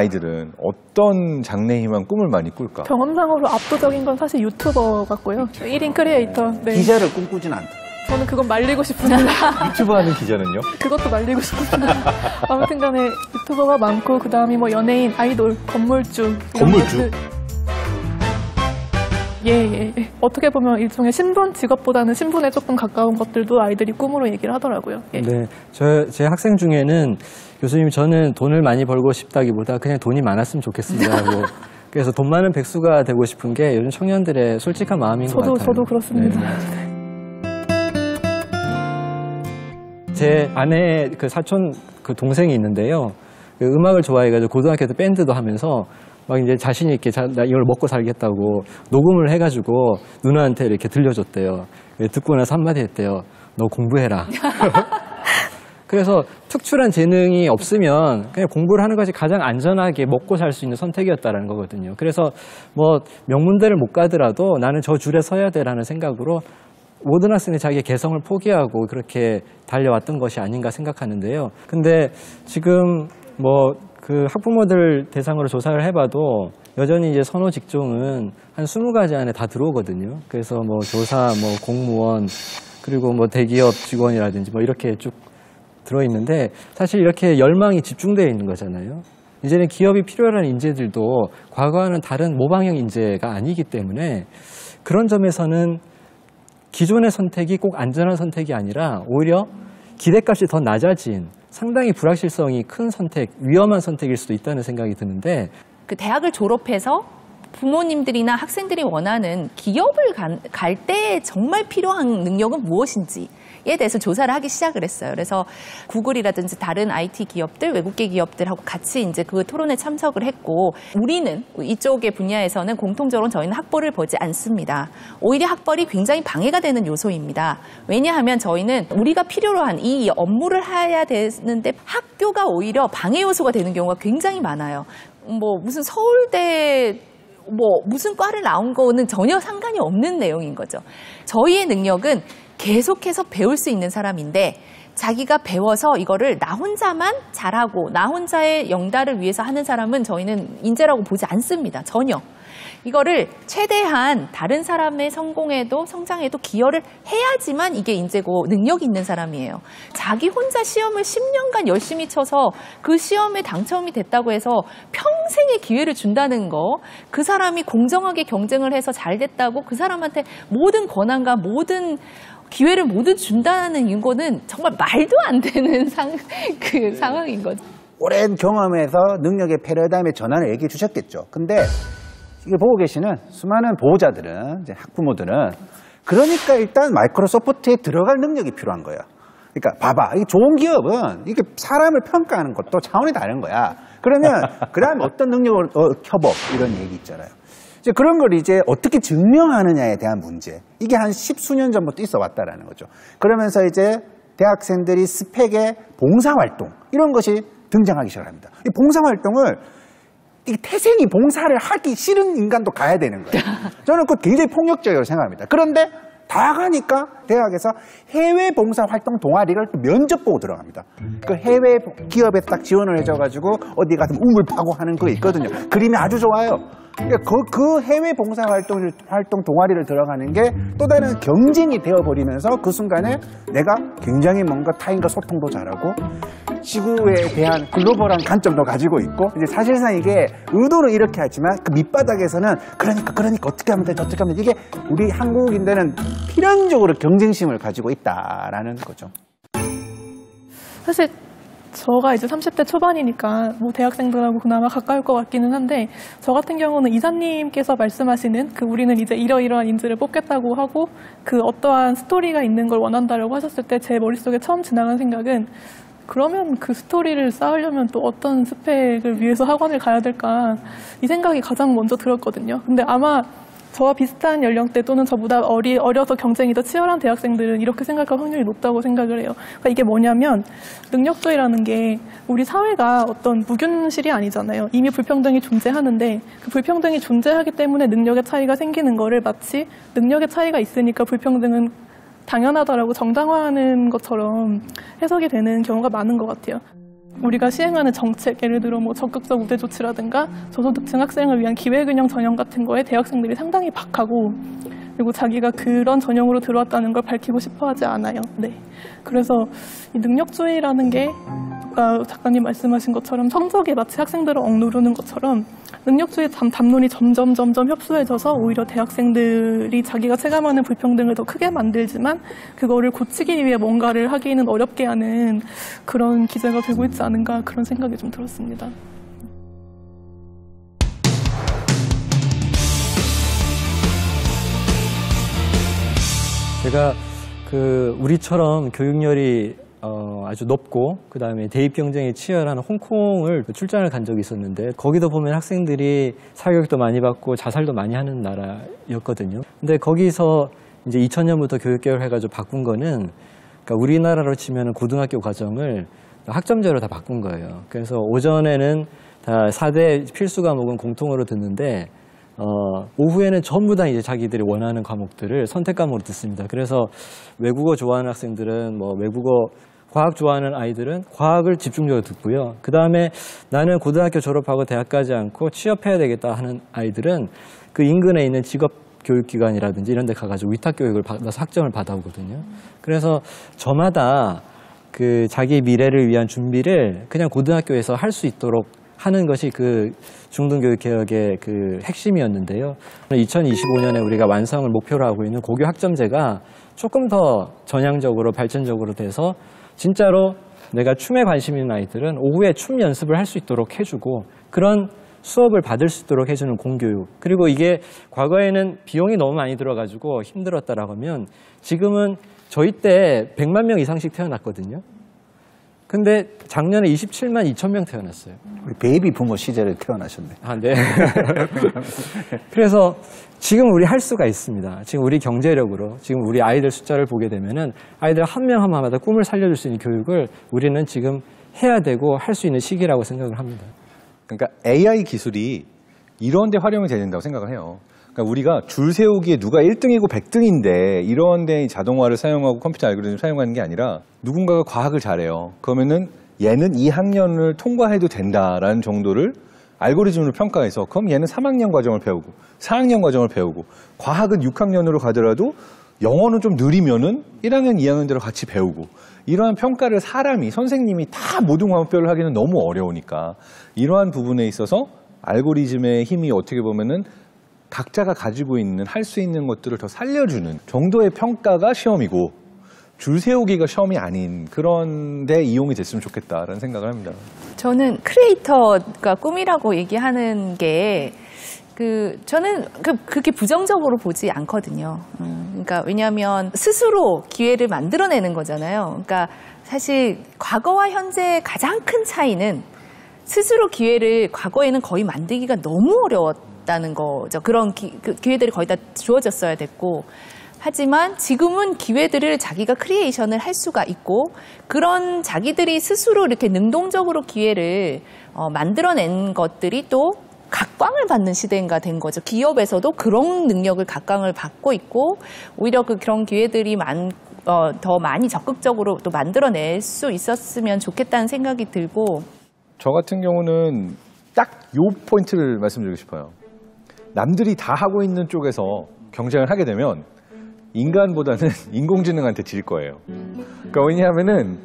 아이들은 어떤 장래 희망 꿈을 많이 꿀까? 경험상으로 압도적인 건 사실 유튜버 같고요. 1인 크리에이터. 네. 기자를 꿈꾸진 않다. 저는 그건 말리고 싶습니다. 유튜브 하는 기자는요? 그것도 말리고 싶습니다. 아무튼 간에 유튜버가 많고 그다음에 뭐 연예인, 아이돌, 건물주. 건물주? 예. 어떻게 보면 일종의 신분, 직업보다는 신분에 조금 가까운 것들도 아이들이 꿈으로 얘기를 하더라고요. 예. 네. 제 학생 중에는 교수님 저는 돈을 많이 벌고 싶다기보다 그냥 돈이 많았으면 좋겠습니다 하고 그래서 돈 많은 백수가 되고 싶은 게 요즘 청년들의 솔직한 마음인 것 같아요. 저도 그렇습니다. 네. 제 아내 그 사촌 그 동생이 있는데요. 그 음악을 좋아해가지고 고등학교 때 밴드도 하면서 막 이제 자신 있게 나 이걸 먹고 살겠다고 녹음을 해가지고 누나한테 이렇게 들려줬대요. 듣고 나서 한마디 했대요. 너 공부해라. 그래서 특출한 재능이 없으면 그냥 공부를 하는 것이 가장 안전하게 먹고 살 수 있는 선택이었다는 거거든요. 그래서 뭐 명문대를 못 가더라도 나는 저 줄에 서야 돼라는 생각으로 모든 학생이 자기의 개성을 포기하고 그렇게 달려왔던 것이 아닌가 생각하는데요. 근데 지금 뭐 그 학부모들 대상으로 조사를 해봐도 여전히 이제 선호 직종은 한 20가지 안에 다 들어오거든요. 그래서 뭐 조사, 뭐 공무원, 그리고 뭐 대기업 직원이라든지 뭐 이렇게 쭉 들어있는데 사실 이렇게 열망이 집중되어 있는 거잖아요. 이제는 기업이 필요한 인재들도 과거와는 다른 모방형 인재가 아니기 때문에 그런 점에서는 기존의 선택이 꼭 안전한 선택이 아니라 오히려 기대값이 더 낮아진 상당히 불확실성이 큰 선택, 위험한 선택일 수도 있다는 생각이 드는데 그 대학을 졸업해서 부모님들이나 학생들이 원하는 기업을 갈 때 정말 필요한 능력은 무엇인지에 대해서 조사를 하기 시작을 했어요. 그래서 구글이라든지 다른 IT 기업들, 외국계 기업들하고 같이 이제 그 토론에 참석을 했고, 우리는 이쪽의 분야에서는 공통적으로 저희는 학벌을 보지 않습니다. 오히려 학벌이 굉장히 방해가 되는 요소입니다. 왜냐하면 저희는 우리가 필요로 한 이 업무를 해야 되는데 학교가 오히려 방해 요소가 되는 경우가 굉장히 많아요. 뭐 무슨 서울대 뭐 무슨 과를 나온 거는 전혀 상관이 없는 내용인 거죠. 저희의 능력은 계속해서 배울 수 있는 사람인데 자기가 배워서 이거를 나 혼자만 잘하고 나 혼자의 영달을 위해서 하는 사람은 저희는 인재라고 보지 않습니다. 전혀. 이거를 최대한 다른 사람의 성공에도 성장에도 기여를 해야지만 이게 인재고 능력이 있는 사람이에요. 자기 혼자 시험을 10년간 열심히 쳐서 그 시험에 당첨이 됐다고 해서 평생의 기회를 준다는 거, 그 사람이 공정하게 경쟁을 해서 잘 됐다고 그 사람한테 모든 권한과 모든 기회를 모두 준다는 이거는 정말 말도 안 되는 상황인 거죠. 오랜 경험에서 능력의 패러다임의 전환을 얘기해 주셨겠죠. 근데 이걸 보고 계시는 수많은 보호자들은, 이제 학부모들은, 그러니까 일단 마이크로소프트에 들어갈 능력이 필요한 거예요. 그러니까 봐봐, 이 좋은 기업은 이게 사람을 평가하는 것도 차원이 다른 거야. 그러면 그다음에 어떤 능력을 켜보 이런 얘기 있잖아요. 이제 그런 걸 이제 어떻게 증명하느냐에 대한 문제, 이게 한 10수년 전부터 있어 왔다라는 거죠. 그러면서 이제 대학생들이 스펙의 봉사활동 이런 것이 등장하기 시작합니다. 이 봉사활동을 이 태생이 봉사를 하기 싫은 인간도 가야 되는 거예요. 저는 그거 굉장히 폭력적이라고 생각합니다. 그런데 다 가니까 대학에서 해외 봉사활동 동아리를 면접 보고 들어갑니다. 그 해외 기업에 딱 지원을 해줘가지고 어디 가서 우물 파고 하는 거 있거든요. 그림이 아주 좋아요. 그러니까 그 해외 봉사활동 동아리를 들어가는 게 또 다른 경쟁이 되어버리면서 그 순간에 내가 굉장히 뭔가 타인과 소통도 잘하고 지구에 대한 글로벌한 관점도 가지고 있고, 이제 사실상 이게 의도는 이렇게 하지만 그 밑바닥에서는 그러니까 어떻게 하면 돼, 어떻게 하면 돼. 이게 우리 한국인들은 필연적으로 경쟁심을 가지고 있다라는 거죠. 사실 저가 이제 30대 초반이니까 뭐 대학생들하고 그나마 가까울 것 같기는 한데, 저 같은 경우는 이사님께서 말씀하시는 그 우리는 이제 이러이러한 인재를 뽑겠다고 하고 그 어떠한 스토리가 있는 걸 원한다라고 하셨을 때 제 머릿속에 처음 지나간 생각은, 그러면 그 스토리를 쌓으려면 또 어떤 스펙을 위해서 학원을 가야 될까, 이 생각이 가장 먼저 들었거든요. 근데 아마 저와 비슷한 연령대 또는 저보다 어려서 경쟁이 더 치열한 대학생들은 이렇게 생각할 확률이 높다고 생각을 해요. 그러니까 이게 뭐냐면, 능력도라는 게 우리 사회가 어떤 무균실이 아니잖아요. 이미 불평등이 존재하는데 그 불평등이 존재하기 때문에 능력의 차이가 생기는 거를 마치 능력의 차이가 있으니까 불평등은 당연하다라고 정당화하는 것처럼 해석이 되는 경우가 많은 것 같아요. 우리가 시행하는 정책, 예를 들어 뭐 적극적 우대 조치라든가 저소득층 학생을 위한 기회균형 전형 같은 거에 대학생들이 상당히 박하고, 그리고 자기가 그런 전형으로 들어왔다는 걸 밝히고 싶어 하지 않아요. 네. 그래서 이 능력주의라는 게 아까 작가님 말씀하신 것처럼 성적에 마치 학생들을 억누르는 것처럼 능력주의 담론이 점점 협소해져서 오히려 대학생들이 자기가 체감하는 불평등을 더 크게 만들지만 그거를 고치기 위해 뭔가를 하기는 어렵게 하는 그런 기제가 되고 있지 않은가, 그런 생각이 좀 들었습니다. 제가 우리처럼 교육열이 아주 높고 그다음에 대입 경쟁이 치열한 홍콩을 출장을 간 적이 있었는데, 거기도 보면 학생들이 사교육도 많이 받고 자살도 많이 하는 나라였거든요. 근데 거기서 이제 2000년부터 교육개혁을 해가지고 바꾼 거는, 그러니까 우리나라로 치면 고등학교 과정을 학점제로 다 바꾼 거예요. 그래서 오전에는 다 4대 필수 과목은 공통으로 듣는데, 오후에는 전부 다 이제 자기들이 원하는 과목들을 선택 과목으로 듣습니다. 그래서 외국어 좋아하는 학생들은 외국어, 과학 좋아하는 아이들은 과학을 집중적으로 듣고요. 그 다음에 나는 고등학교 졸업하고 대학 가지 않고 취업해야 되겠다 하는 아이들은 그 인근에 있는 직업교육기관이라든지 이런 데 가가지고 위탁교육을 받아서 학점을 받아오거든요. 그래서 저마다 그 자기 미래를 위한 준비를 그냥 고등학교에서 할 수 있도록 하는 것이 그 중등교육개혁의 그 핵심이었는데요. 2025년에 우리가 완성을 목표로 하고 있는 고교 학점제가 조금 더 전향적으로 발전적으로 돼서 진짜로 내가 춤에 관심 있는 아이들은 오후에 춤 연습을 할 수 있도록 해주고, 그런 수업을 받을 수 있도록 해주는 공교육. 그리고 이게 과거에는 비용이 너무 많이 들어가지고 힘들었다라고 하면, 지금은 저희 때 100만 명 이상씩 태어났거든요. 근데 작년에 27만 2천 명 태어났어요. 우리 베이비 부모 시절에 태어나셨네. 아, 네. 그래서 지금 우리 할 수가 있습니다. 지금 우리 경제력으로 지금 우리 아이들 숫자를 보게 되면은 아이들 한 명 한 명마다 꿈을 살려줄 수 있는 교육을 우리는 지금 해야 되고 할 수 있는 시기라고 생각을 합니다. 그러니까 AI 기술이 이런 데 활용이 된다고 생각을 해요. 그러니까 우리가 줄 세우기에 누가 1등이고 100등인데 이런 데 자동화를 사용하고 컴퓨터 알고리즘을 사용하는 게 아니라, 누군가가 과학을 잘해요. 그러면은 얘는 이 학년을 통과해도 된다라는 정도를 알고리즘으로 평가해서, 그럼 얘는 3학년 과정을 배우고 4학년 과정을 배우고, 과학은 6학년으로 가더라도 영어는 좀 느리면은 1학년, 2학년대로 같이 배우고, 이러한 평가를 선생님이 다 모든 과목별로 하기는 너무 어려우니까, 이러한 부분에 있어서 알고리즘의 힘이 어떻게 보면은 각자가 가지고 있는 할 수 있는 것들을 더 살려주는 정도의 평가가 시험이고, 줄 세우기가 시험이 아닌 그런 데 이용이 됐으면 좋겠다라는 생각을 합니다. 저는 크리에이터가 꿈이라고 얘기하는 게 저는 그렇게 부정적으로 보지 않거든요. 그러니까 왜냐하면 스스로 기회를 만들어내는 거잖아요. 그러니까 사실 과거와 현재의 가장 큰 차이는 스스로 기회를 과거에는 거의 만들기가 너무 어려웠다는 거죠. 그런 기회들이 거의 다 주어졌어야 됐고, 하지만 지금은 기회들을 자기가 크리에이션을 할 수가 있고, 그런 자기들이 스스로 이렇게 능동적으로 기회를 만들어낸 것들이 또 각광을 받는 시대가 된 거죠. 기업에서도 그런 능력을 각광을 받고 있고, 오히려 그런 기회들이 더 많이 적극적으로 또 만들어낼 수 있었으면 좋겠다는 생각이 들고. 저 같은 경우는 딱 요 포인트를 말씀드리고 싶어요. 남들이 다 하고 있는 쪽에서 경쟁을 하게 되면 인간보다는 인공지능한테 질 거예요. 그러니까 왜냐하면은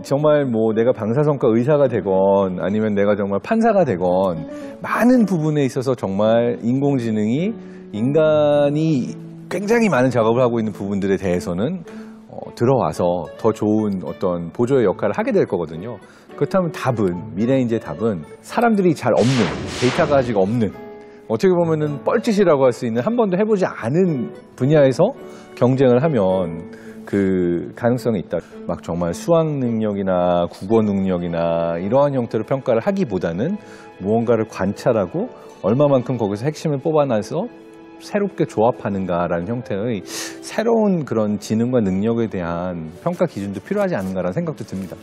정말 뭐 내가 방사선과 의사가 되건 아니면 내가 정말 판사가 되건 많은 부분에 있어서 정말 인공지능이 인간이 굉장히 많은 작업을 하고 있는 부분들에 대해서는 들어와서 더 좋은 어떤 보조의 역할을 하게 될 거거든요. 그렇다면 미래인재의 답은 사람들이 잘 없는, 데이터가 아직 없는, 어떻게 보면은 뻘짓이라고 할 수 있는, 한 번도 해보지 않은 분야에서 경쟁을 하면 그 가능성이 있다. 막 정말 수학 능력이나 국어 능력이나 이러한 형태로 평가를 하기보다는 무언가를 관찰하고 얼마만큼 거기서 핵심을 뽑아내서 새롭게 조합하는가라는 형태의 새로운 그런 지능과 능력에 대한 평가 기준도 필요하지 않은가라는 생각도 듭니다.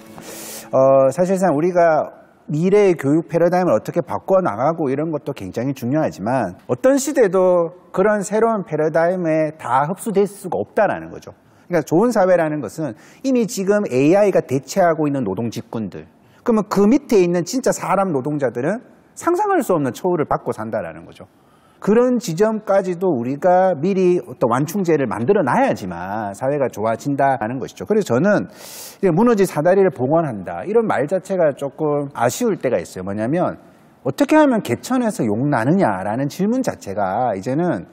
사실상 우리가 미래의 교육 패러다임을 어떻게 바꿔나가고 이런 것도 굉장히 중요하지만, 어떤 시대도 그런 새로운 패러다임에 다 흡수될 수가 없다라는 거죠. 그러니까 좋은 사회라는 것은 이미 지금 AI가 대체하고 있는 노동 직군들, 그러면 그 밑에 있는 진짜 사람 노동자들은 상상할 수 없는 처우를 받고 산다라는 거죠. 그런 지점까지도 우리가 미리 어떤 완충제를 만들어 놔야지만 사회가 좋아진다는 것이죠. 그래서 저는 무너진 사다리를 복원한다 이런 말 자체가 조금 아쉬울 때가 있어요. 뭐냐면 어떻게 하면 개천에서 욕 나느냐라는 질문 자체가 이제는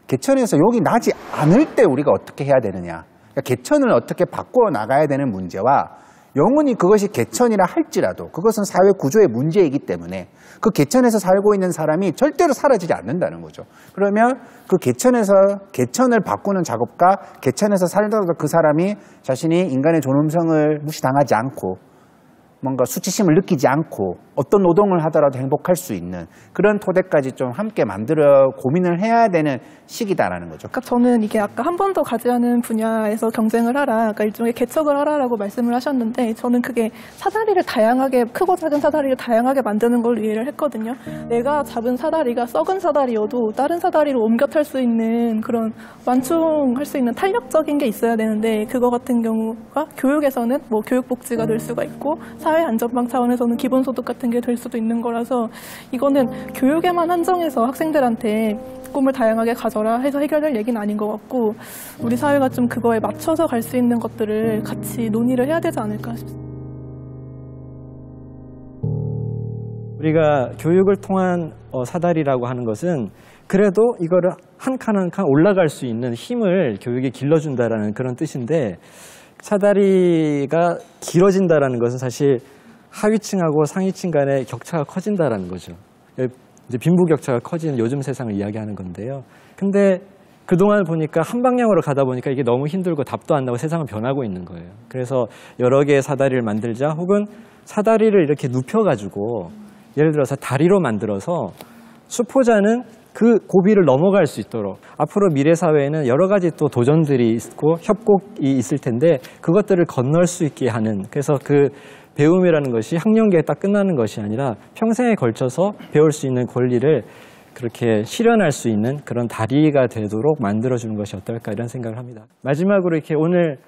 개천에서 욕이 나지 않을 때 우리가 어떻게 해야 되느냐, 그러니까 개천을 어떻게 바꾸어 나가야 되는 문제와 영원히 그것이 개천이라 할지라도 그것은 사회 구조의 문제이기 때문에 그 개천에서 살고 있는 사람이 절대로 사라지지 않는다는 거죠. 그러면 그 개천을 바꾸는 작업과 개천에서 살더라도 그 사람이 자신이 인간의 존엄성을 무시당하지 않고 뭔가 수치심을 느끼지 않고 어떤 노동을 하더라도 행복할 수 있는 그런 토대까지 좀 함께 만들어 고민을 해야 되는 시기다라는 거죠. 그러니까 저는 이게 아까 한 번 더 가지하는 분야에서 경쟁을 하라, 그러니까 일종의 개척을 하라라고 말씀을 하셨는데 저는 그게 사다리를 다양하게, 크고 작은 사다리를 다양하게 만드는 걸 이해를 했거든요. 내가 잡은 사다리가 썩은 사다리여도 다른 사다리로 옮겨 탈 수 있는 그런 완충할 수 있는 탄력적인 게 있어야 되는데 그거 같은 경우가 교육에서는 뭐 교육복지가 될 수가 있고 사회안전망 차원에서는 기본소득 같은 게 될 수도 있는 거라서 이거는 교육에만 한정해서 학생들한테 꿈을 다양하게 가져라 해서 해결될 얘기는 아닌 것 같고 우리 사회가 좀 그거에 맞춰서 갈 수 있는 것들을 같이 논의를 해야 되지 않을까 싶습니다. 우리가 교육을 통한 사다리라고 하는 것은 그래도 이거를 한 칸 한 칸 올라갈 수 있는 힘을 교육에 길러준다라는 그런 뜻인데 사다리가 길어진다라는 것은 사실 하위층하고 상위층 간의 격차가 커진다라는 거죠. 이제 빈부격차가 커지는 요즘 세상을 이야기하는 건데요. 근데 그동안 보니까 한 방향으로 가다 보니까 이게 너무 힘들고 답도 안 나고 세상은 변하고 있는 거예요. 그래서 여러 개의 사다리를 만들자 혹은 사다리를 이렇게 눕혀가지고 예를 들어서 다리로 만들어서 수포자는 그 고비를 넘어갈 수 있도록 앞으로 미래 사회에는 여러 가지 또 도전들이 있고 협곡이 있을 텐데 그것들을 건널 수 있게 하는 그래서 그 배움이라는 것이 학령기에 딱 끝나는 것이 아니라 평생에 걸쳐서 배울 수 있는 권리를 그렇게 실현할 수 있는 그런 다리가 되도록 만들어주는 것이 어떨까 이런 생각을 합니다. 마지막으로 이렇게 오늘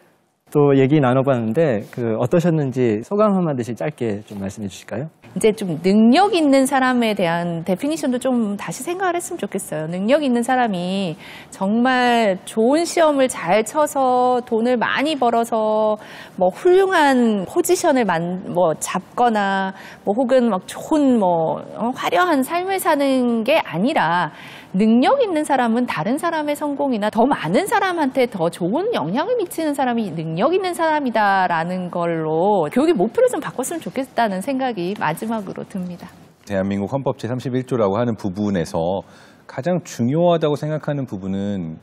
또 얘기 나눠봤는데 어떠셨는지 소감 한마디씩 짧게 좀 말씀해 주실까요? 이제 좀 능력 있는 사람에 대한 데피니션도 좀 다시 생각을 했으면 좋겠어요. 능력 있는 사람이 정말 좋은 시험을 잘 쳐서 돈을 많이 벌어서 뭐 훌륭한 포지션을 잡거나 뭐 혹은 막 좋은 화려한 삶을 사는 게 아니라 능력 있는 사람은 다른 사람의 성공이나 더 많은 사람한테 더 좋은 영향을 미치는 사람이 능력 있는 사람이다라는 걸로 교육의 목표를 좀 바꿨으면 좋겠다는 생각이 마지막으로 듭니다. 대한민국 헌법 제31조라고 하는 부분에서 가장 중요하다고 생각하는 부분은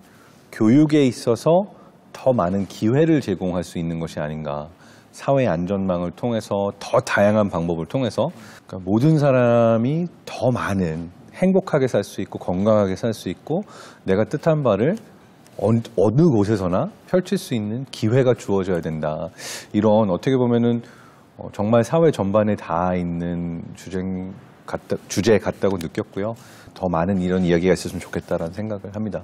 교육에 있어서 더 많은 기회를 제공할 수 있는 것이 아닌가. 사회 안전망을 통해서 더 다양한 방법을 통해서 그러니까 모든 사람이 더 많은 행복하게 살 수 있고 건강하게 살 수 있고 내가 뜻한 바를 어느 곳에서나 펼칠 수 있는 기회가 주어져야 된다. 이런 어떻게 보면은 정말 사회 전반에 다 있는 주제 같다고 느꼈고요. 더 많은 이런 이야기가 있었으면 좋겠다라는 생각을 합니다.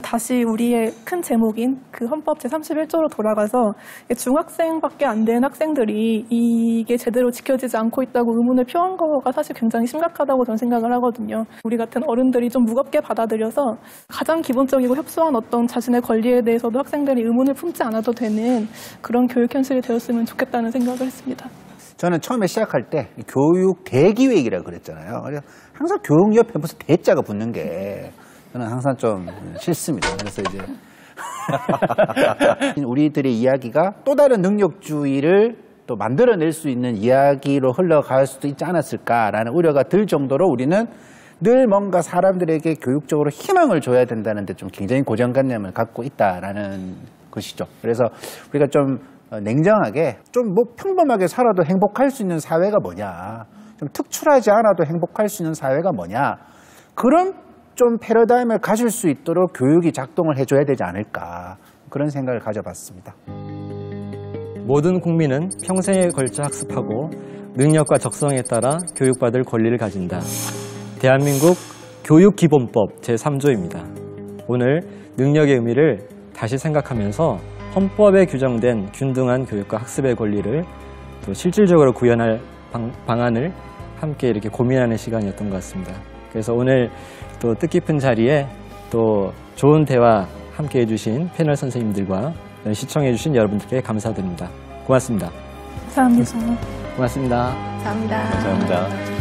다시 우리의 큰 제목인 그 헌법 제31조로 돌아가서 중학생밖에 안 된 학생들이 이게 제대로 지켜지지 않고 있다고 의문을 표한 거가 사실 굉장히 심각하다고 저는 생각을 하거든요. 우리 같은 어른들이 좀 무겁게 받아들여서 가장 기본적이고 협소한 어떤 자신의 권리에 대해서도 학생들이 의문을 품지 않아도 되는 그런 교육 현실이 되었으면 좋겠다는 생각을 했습니다. 저는 처음에 시작할 때 교육 대기획이라고 그랬잖아요. 그래서 항상 교육 옆에 무슨 대자가 붙는 게 저는 항상 좀 싫습니다. 그래서 이제 우리들의 이야기가 또 다른 능력주의를 또 만들어낼 수 있는 이야기로 흘러갈 수도 있지 않았을까라는 우려가 들 정도로 우리는 늘 뭔가 사람들에게 교육적으로 희망을 줘야 된다는 데 좀 굉장히 고정관념을 갖고 있다라는 것이죠. 그래서 우리가 좀 냉정하게 좀 평범하게 살아도 행복할 수 있는 사회가 뭐냐, 좀 특출하지 않아도 행복할 수 있는 사회가 뭐냐, 그런 좀 패러다임을 가질 수 있도록 교육이 작동을 해줘야 되지 않을까 그런 생각을 가져봤습니다. 모든 국민은 평생에 걸쳐 학습하고 능력과 적성에 따라 교육받을 권리를 가진다. 대한민국 교육기본법 제3조입니다. 오늘 능력의 의미를 다시 생각하면서 헌법에 규정된 균등한 교육과 학습의 권리를 또 실질적으로 구현할 방안을 함께 이렇게 고민하는 시간이었던 것 같습니다. 그래서 오늘 또 뜻깊은 자리에 또 좋은 대화 함께 해주신 패널 선생님들과 시청해주신 여러분들께 감사드립니다. 고맙습니다. 감사합니다. 고맙습니다. 감사합니다. 감사합니다.